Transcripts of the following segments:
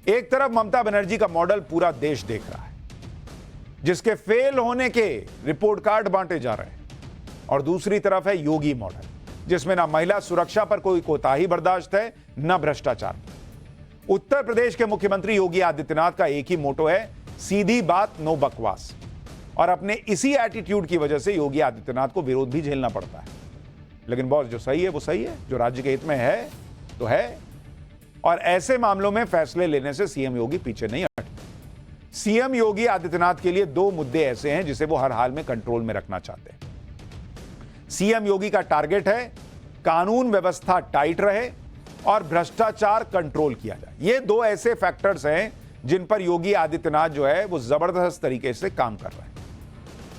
एक तरफ ममता बनर्जी का मॉडल पूरा देश देख रहा है, जिसके फेल होने के रिपोर्ट कार्ड बांटे जा रहे हैं, और दूसरी तरफ है योगी मॉडल, जिसमें ना महिला सुरक्षा पर कोई कोताही बर्दाश्त है, न भ्रष्टाचार। उत्तर प्रदेश के मुख्यमंत्री योगी आदित्यनाथ का एक ही मोटो है, सीधी बात नो बकवास। और अपने इसी एटीट्यूड की वजह से योगी आदित्यनाथ को विरोध भी झेलना पड़ता है। लेकिन बॉस, जो सही है वो सही है, जो राज्य के हित में है तो है, और ऐसे मामलों में फैसले लेने से सीएम योगी पीछे नहीं हटते। सीएम योगी आदित्यनाथ के लिए दो मुद्दे ऐसे हैं जिसे वो हर हाल में कंट्रोल में रखना चाहते हैं। सीएम योगी का टारगेट है कानून व्यवस्था टाइट रहे और भ्रष्टाचार कंट्रोल किया जाए। ये दो ऐसे फैक्टर्स हैं जिन पर योगी आदित्यनाथ जो है वो जबरदस्त तरीके से काम कर रहे हैं।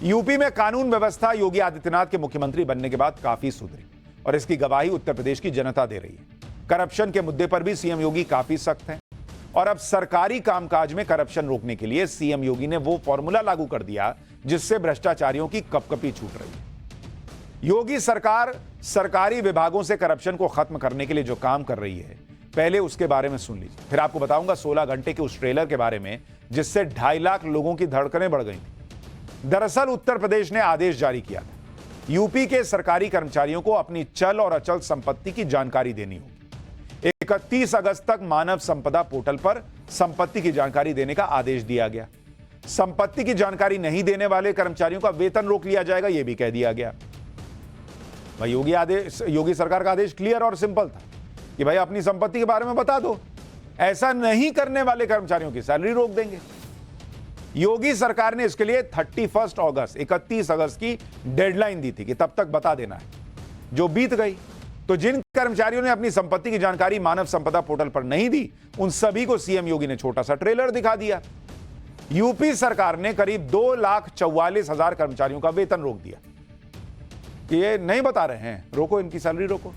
यूपी में कानून व्यवस्था योगी आदित्यनाथ के मुख्यमंत्री बनने के बाद काफी सुधरी, और इसकी गवाही उत्तर प्रदेश की जनता दे रही है। करप्शन के मुद्दे पर भी सीएम योगी काफी सख्त हैं, और अब सरकारी कामकाज में करप्शन रोकने के लिए सीएम योगी ने वो फॉर्मूला लागू कर दिया जिससे भ्रष्टाचारियों की कपकपी छूट रही है। योगी सरकार सरकारी विभागों से करप्शन को खत्म करने के लिए जो काम कर रही है, पहले उसके बारे में सुन लीजिए, फिर आपको बताऊंगा 16 घंटे के उस ट्रेलर के बारे में जिससे 2.5 लाख लोगों की धड़कनें बढ़ गई थी। दरअसल उत्तर प्रदेश ने आदेश जारी किया था, यूपी के सरकारी कर्मचारियों को अपनी चल और अचल संपत्ति की जानकारी देनी होगी। 31 अगस्त तक मानव संपदा पोर्टल पर संपत्ति की जानकारी देने का आदेश दिया गया। संपत्ति की जानकारी नहीं देने वाले कर्मचारियों का वेतन रोक लिया जाएगा, यह भी कह दिया गया। भाई योगी सरकार का आदेश क्लियर और सिंपल था कि भाई अपनी संपत्ति के बारे में बता दो, ऐसा नहीं करने वाले कर्मचारियों की सैलरी रोक देंगे। योगी सरकार ने इसके लिए 31 अगस्त की डेडलाइन दी थी कि तब तक बता देना है, जो बीत गई। तो जिन कर्मचारियों ने अपनी संपत्ति की जानकारी मानव संपदा पोर्टल पर नहीं दी, उन सभी को सीएम योगी ने छोटा सा ट्रेलर दिखा दिया। यूपी सरकार ने करीब 2,44,000 कर्मचारियों का वेतन रोक दिया। ये नहीं बता रहे हैं, रोको इनकी सैलरी रोको।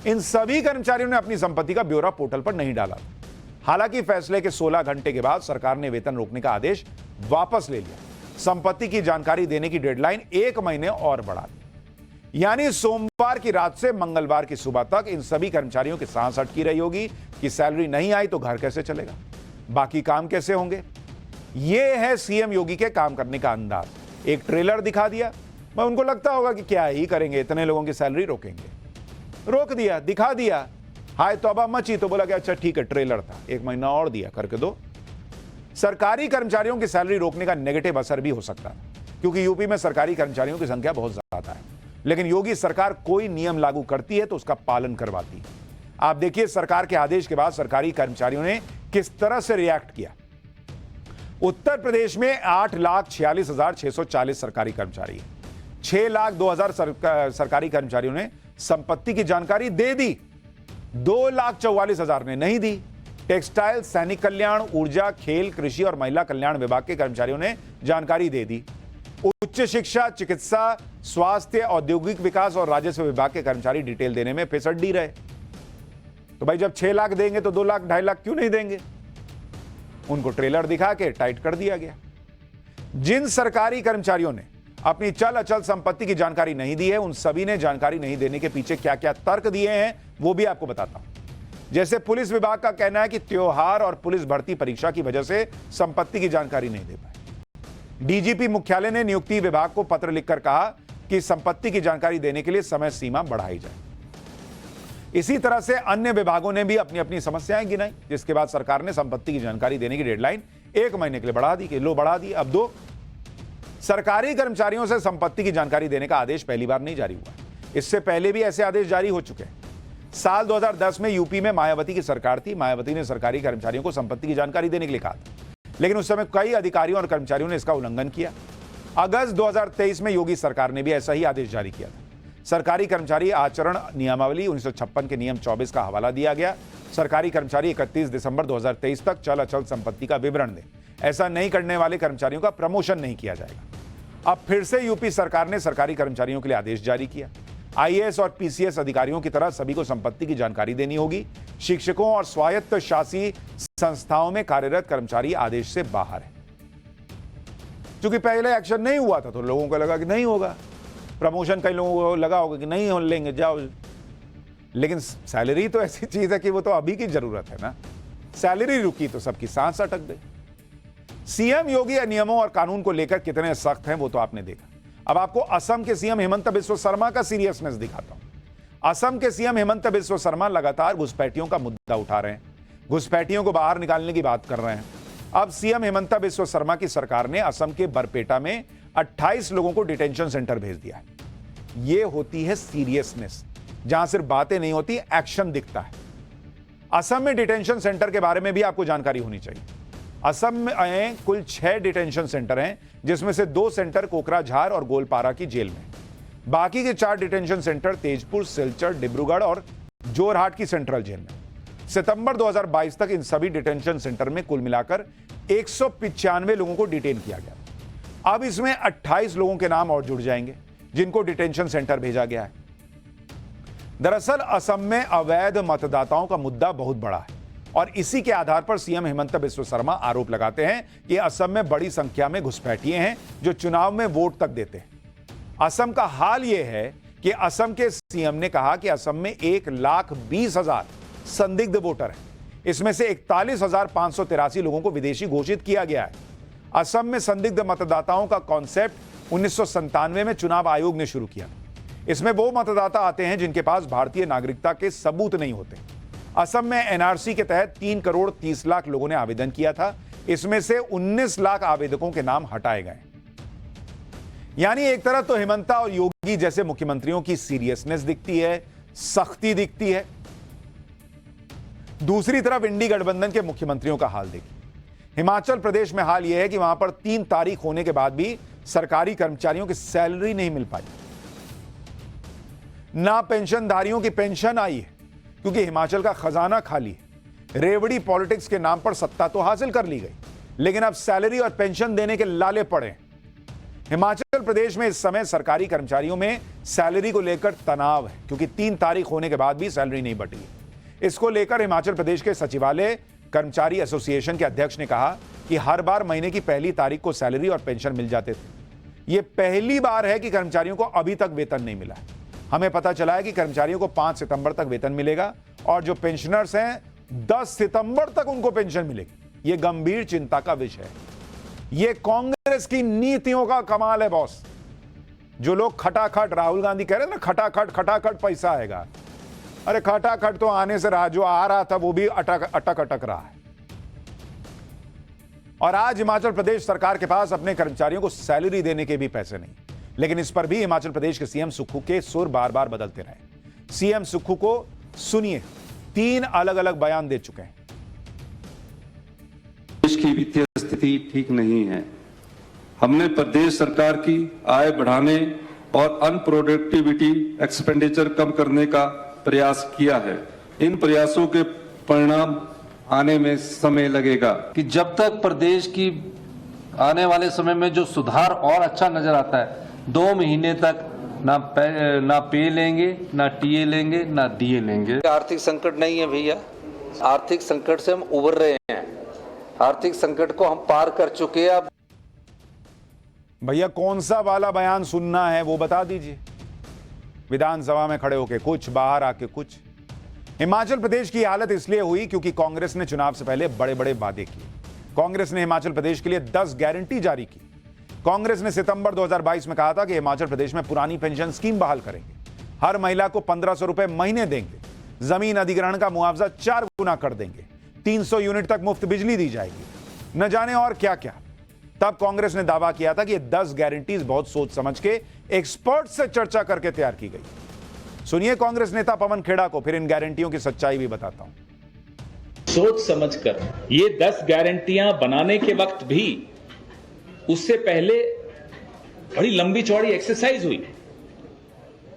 इन सभी कर्मचारियों ने अपनी संपत्ति का ब्यौरा पोर्टल पर नहीं डाला। हालांकि फैसले के 16 घंटे के बाद सरकार ने वेतन रोकने का आदेश वापस ले लिया। संपत्ति की जानकारी देने की डेडलाइन 1 महीने और बढ़ा दी, यानी सोमवार की रात से मंगलवार की सुबह तक इन सभी कर्मचारियों की सांस अटकी रही होगी कि सैलरी नहीं आई तो घर कैसे चलेगा, बाकी काम कैसे होंगे। यह है सीएम योगी के काम करने का अंदाज। एक ट्रेलर दिखा दिया, मैं उनको लगता होगा कि क्या ही करेंगे, इतने लोगों की सैलरी रोकेंगे। रोक दिया, दिखा दिया, हाय तौबा मची तो बोला कि अच्छा ठीक है ट्रेलर था, 1 महीना और दिया, करके दो। सरकारी कर्मचारियों की सैलरी रोकने का नेगेटिव असर भी हो सकता है, क्योंकि यूपी में सरकारी कर्मचारियों की संख्या बहुत ज्यादा है। लेकिन योगी सरकार कोई नियम लागू करती है तो उसका पालन करवाती है। आप देखिए सरकार के आदेश के बाद सरकारी कर्मचारियों ने किस तरह से रिएक्ट किया। उत्तर प्रदेश में 8,46,640 सरकारी कर्मचारी है। 6,02,000 सरकारी कर्मचारियों ने संपत्ति की जानकारी दे दी, 2,44,000 ने नहीं दी। टेक्सटाइल, सैनिक कल्याण, ऊर्जा, खेल, कृषि और महिला कल्याण विभाग के कर्मचारियों ने जानकारी दे दी। उच्च शिक्षा, चिकित्सा, स्वास्थ्य, औद्योगिक विकास और राजस्व विभाग के कर्मचारी डिटेल देने में फिसड्डी रहे। तो भाई जब 6 लाख देंगे तो 2 लाख 2.5 लाख क्यों नहीं देंगे? उनको ट्रेलर दिखा के टाइट कर दिया गया। जिन सरकारी कर्मचारियों ने अपनी चल अचल संपत्ति की जानकारी नहीं दी है, उन सभी ने जानकारी नहीं देने के पीछे क्या क्या तर्क दिए हैं वो भी आपको बताता हूं। जैसे पुलिस विभाग का कहना है कि त्योहार और पुलिस भर्ती परीक्षा की वजह से संपत्ति की जानकारी नहीं दे पाए। डीजीपी मुख्यालय ने नियुक्ति विभाग को पत्र लिखकर कहा कि संपत्ति की जानकारी देने के लिए समय सीमा बढ़ाई जाए। इसी तरह से अन्य विभागों ने भी अपनी अपनी समस्याएं गिनाई, जिसके बाद सरकार ने संपत्ति की जानकारी देने की डेडलाइन 1 महीने के लिए बढ़ा दी कि लो बढ़ा दी, अब 2। सरकारी कर्मचारियों से संपत्ति की जानकारी देने का आदेश पहली बार नहीं जारी हुआ। इससे पहले भी ऐसे आदेश जारी हो चुके हैं। साल 2010 में यूपी में मायावती की सरकार थी। मायावती ने सरकारी कर्मचारियों को संपत्ति की जानकारी देने के लिए कहा था, लेकिन उस समय कई अधिकारियों और कर्मचारियों ने इसका उल्लंघन किया। अगस्त 2023 में योगी सरकार ने भी ऐसा ही आदेश जारी किया था। सरकारी कर्मचारी आचरण नियमावली 1956 के नियम 24 का हवाला दिया गया। सरकारी कर्मचारी 31 दिसंबर 2023 तक चल अचल संपत्ति का विवरण दें। ऐसा नहीं करने वाले कर्मचारियों का प्रमोशन नहीं किया जाएगा। अब फिर से यूपी सरकार ने सरकारी कर्मचारियों के लिए आदेश जारी किया। आईएएस और पीसीएस अधिकारियों की तरह सभी को संपत्ति की जानकारी देनी होगी। शिक्षकों और स्वायत्त शासी संस्थाओं में कार्यरत कर्मचारी आदेश से बाहर है। क्योंकि पहले एक्शन नहीं हुआ था तो लोगों को लगा कि नहीं होगा, प्रमोशन कई लोगों को लगा होगा कि नहीं लेंगे, जाओ। लेकिन सैलरी तो ऐसी चीज है कि वो तो अभी की जरूरत है ना। सैलरी रुकी तो सबकी सांस अटक गई। सीएम योगी नियमों और कानून को लेकर कितने सख्त हैं वो तो आपने देखा। अब आपको असम के सीएम हेमंत बिस्वा शर्मा का सीरियसनेस दिखाता हूं। असम के सीएम हेमंत बिस्वा शर्मा लगातार घुसपैठियों का मुद्दा उठा रहे हैं, घुसपैठियों को बाहर निकालने की बात कर रहे हैं। अब सीएम हेमंत बिस्वा शर्मा की सरकार ने असम के बरपेटा में 28 लोगों को डिटेंशन सेंटर भेज दिया है। यह होती है सीरियसनेस, जहां सिर्फ बातें नहीं होती, एक्शन दिखता है। असम में डिटेंशन सेंटर के बारे में भी आपको जानकारी होनी चाहिए। असम में कुल 6 डिटेंशन सेंटर हैं, जिसमें से 2 सेंटर कोकराझार और गोलपारा की जेल में। बाकी के 4 डिटेंशन सेंटर तेजपुर, सिलचर, डिब्रूगढ़ और जोरहाट की सेंट्रल जेल में। सितंबर 2022 तक इन सभी डिटेंशन सेंटर में कुल मिलाकर 195 लोगों को डिटेन किया गया। अब इसमें 28 लोगों के नाम और जुड़ जाएंगे जिनको डिटेंशन सेंटर भेजा गया है। दरअसल असम में अवैध मतदाताओं का मुद्दा बहुत बड़ा है और इसी के आधार पर सीएम हेमंत बिस्वा शर्मा आरोप लगाते हैं कि असम में बड़ी संख्या में घुसपैठिए हैं जो चुनाव में वोट तक देते हैं। असम का हाल यह है कि असम के सीएम ने कहा कि असम में 1,20,000 संदिग्ध वोटर हैं। इसमें से 41,583 लोगों को विदेशी घोषित किया गया है। असम में संदिग्ध मतदाताओं का कॉन्सेप्ट 1997 में चुनाव आयोग ने शुरू किया। इसमें वो मतदाता आते हैं जिनके पास भारतीय नागरिकता के सबूत नहीं होते। असम में एनआरसी के तहत 3 करोड़ 30 लाख लोगों ने आवेदन किया था। इसमें से 19 लाख आवेदकों के नाम हटाए गए। यानी एक तरफ तो हेमंता और योगी जैसे मुख्यमंत्रियों की सीरियसनेस दिखती है, सख्ती दिखती है, दूसरी तरफ इंडी गठबंधन के मुख्यमंत्रियों का हाल देखिए। हिमाचल प्रदेश में हाल यह है कि वहां पर 3 तारीख होने के बाद भी सरकारी कर्मचारियों की सैलरी नहीं मिल पाई, ना पेंशनधारियों की पेंशन आई है क्योंकि हिमाचल का खजाना खाली है। रेवड़ी पॉलिटिक्स के नाम पर सत्ता तो हासिल कर ली गई, लेकिन अब सैलरी और पेंशन देने के लाले पड़े। हिमाचल प्रदेश में इस समय सरकारी कर्मचारियों में सैलरी को लेकर तनाव है क्योंकि 3 तारीख होने के बाद भी सैलरी नहीं बटी है। इसको लेकर हिमाचल प्रदेश के सचिवालय कर्मचारी एसोसिएशन के अध्यक्ष ने कहा कि हर बार महीने की पहली तारीख को सैलरी और पेंशन मिल जाते थे। यह पहली बार है कि कर्मचारियों को अभी तक वेतन नहीं मिला है। हमें पता चला है कि कर्मचारियों को 5 सितंबर तक वेतन मिलेगा और जो पेंशनर्स हैं 10 सितंबर तक उनको पेंशन मिलेगी। यह गंभीर चिंता का विषय है। यह कांग्रेस की नीतियों का कमाल है बॉस। जो लोग खटाखट, राहुल गांधी कह रहे हैं ना, खटाखट पैसा आएगा। अरे खटाखट तो आने से रहा, जो आ रहा था वो भी अटक रहा है। और आज हिमाचल प्रदेश सरकार के पास अपने कर्मचारियों को सैलरी देने के भी पैसे नहीं। लेकिन इस पर भी हिमाचल प्रदेश के सीएम सुक्खू के सुर बार बार बदलते रहे। सीएम सुक्खू को सुनिए, 3 अलग अलग बयान दे चुके हैं। देश की वित्तीय स्थिति ठीक नहीं है। हमने प्रदेश सरकार की आय बढ़ाने और अनप्रोडक्टिविटी एक्सपेंडिचर कम करने का प्रयास किया है। इन प्रयासों के परिणाम आने में समय लगेगा। कि जब तक प्रदेश की आने वाले समय में जो सुधार और अच्छा नजर आता है, 2 महीने तक ना पे लेंगे, ना टीए लेंगे, ना डीए लेंगे। आर्थिक संकट नहीं है भैया, आर्थिक संकट से हम उबर रहे हैं। आर्थिक संकट को हम पार कर चुके हैं। अब भैया कौन सा वाला बयान सुनना है वो बता दीजिए। विधानसभा में खड़े होकर कुछ, बाहर आके कुछ। हिमाचल प्रदेश की हालत इसलिए हुई क्योंकि कांग्रेस ने चुनाव से पहले बड़े बड़े वादे किए। कांग्रेस ने हिमाचल प्रदेश के लिए 10 गारंटी जारी की। कांग्रेस ने सितंबर 2022 में कहा था कि हिमाचल प्रदेश में पुरानी पेंशन स्कीम बहाल करेंगे, हर महिला को 1500 रुपए महीने देंगे, जमीन अधिग्रहण का मुआवजा 4 गुना कर देंगे, 300 यूनिट तक मुफ्त बिजली दी जाएगी, न जाने और क्या क्या। तब कांग्रेस ने दावा किया था कि ये 10 गारंटीज बहुत सोच समझ के एक्सपर्ट से चर्चा करके तैयार की गई। सुनिए कांग्रेस नेता पवन खेड़ा को, फिर इन गारंटियों की सच्चाई भी बताता हूं। सोच समझकर ये 10 गारंटियां बनाने के वक्त भी उससे पहले बड़ी लंबी चौड़ी एक्सरसाइज हुई,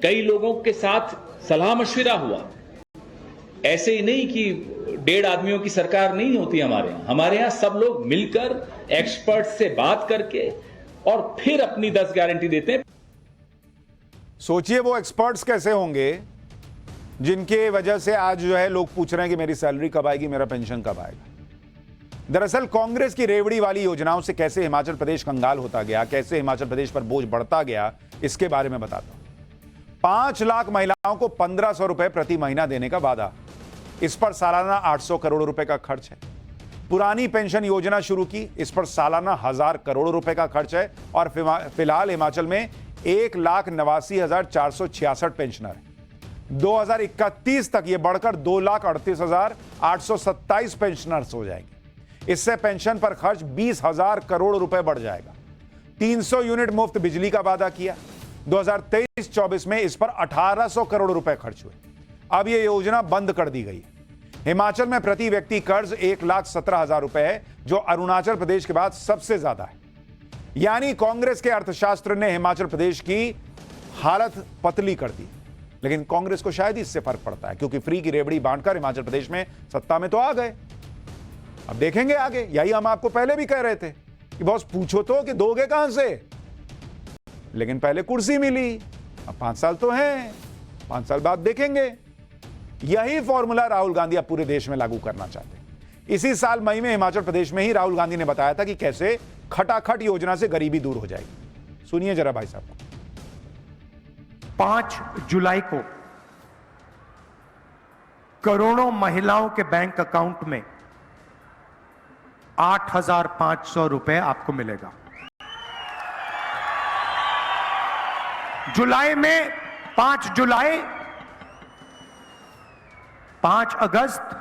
कई लोगों के साथ सलाह मशविरा हुआ। ऐसे ही नहीं कि 1.5 आदमियों की सरकार नहीं होती हमारे यहां सब लोग मिलकर एक्सपर्ट से बात करके और फिर अपनी 10 गारंटी देते हैं। सोचिए वो एक्सपर्ट्स कैसे होंगे जिनके वजह से आज जो है लोग पूछ रहे हैं कि मेरी सैलरी कब आएगी, मेरा पेंशन कब आएगा। दरअसल कांग्रेस की रेवड़ी वाली योजनाओं से कैसे हिमाचल प्रदेश कंगाल होता गया, कैसे हिमाचल प्रदेश पर बोझ बढ़ता गया, इसके बारे में बताता हूं। 5 लाख महिलाओं को 1500 रुपए प्रति महीना देने का वादा, इस पर सालाना 800 करोड़ रुपए का खर्च है। पुरानी पेंशन योजना शुरू की, इस पर सालाना 1000 करोड़ रुपए का खर्च है और फिलहाल हिमाचल में 1,89,466 पेंशनर हैं। 2031 तक यह बढ़कर 2,38,827 पेंशनर्स हो जाएंगे। इससे पेंशन पर खर्च 20,000 करोड़ रुपए बढ़ जाएगा। 300 यूनिट मुफ्त बिजली का वादा किया। 2023-24 में इस पर 1,800 करोड़ रुपए खर्च हुए। अब यह योजना बंद कर दी गई है। हिमाचल में प्रति व्यक्ति कर्ज 1,17,000 रुपए है, जो अरुणाचल प्रदेश के बाद सबसे ज्यादा है। यानी कांग्रेस के अर्थशास्त्र ने हिमाचल प्रदेश की हालत पतली कर दी। लेकिन कांग्रेस को शायद इससे फर्क पड़ता है, क्योंकि फ्री की रेवड़ी बांटकर हिमाचल प्रदेश में सत्ता में तो आ गए। अब देखेंगे आगे। यही हम आपको पहले भी कह रहे थे कि बॉस पूछो तो कि दोगे कहां से, लेकिन पहले कुर्सी मिली। अब 5 साल तो हैं, 5 साल बाद देखेंगे। यही फॉर्मूला राहुल गांधी अब पूरे देश में लागू करना चाहते हैं। इसी साल मई में हिमाचल प्रदेश में ही राहुल गांधी ने बताया था कि कैसे खटाखट योजना से गरीबी दूर हो जाएगी। सुनिए जरा भाई साहब को। 5 जुलाई को करोड़ों महिलाओं के बैंक अकाउंट में 8,500 रुपए आपको मिलेगा। जुलाई में 5 जुलाई, 5 अगस्त,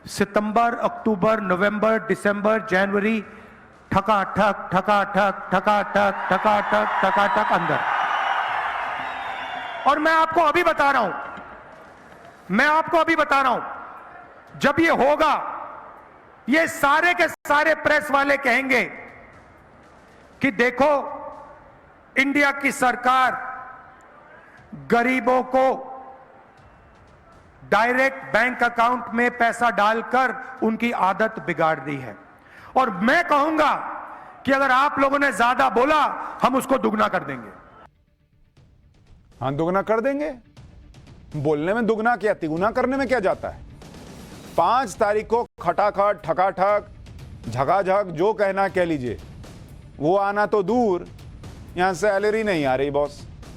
सितंबर, अक्टूबर, नवंबर, दिसंबर, जनवरी, ठकाठक ठकाठक ठकाठक ठकाठक ठकाठक अंदर। और मैं आपको अभी बता रहा हूं, जब ये होगा, ये सारे के सारे प्रेस वाले कहेंगे कि देखो इंडिया की सरकार गरीबों को डायरेक्ट बैंक अकाउंट में पैसा डालकर उनकी आदत बिगाड़ दी है। और मैं कहूंगा कि अगर आप लोगों ने ज्यादा बोला, हम उसको दुगना कर देंगे। हाँ, दुगना कर देंगे। बोलने में दुगना क्या, तिगुना करने में क्या जाता है। 5 तारीख को खटाखट ठकाठक झकाझक जो कहना कह लीजिए, वो आना तो दूर, यहां सैलरी नहीं आ रही बॉस।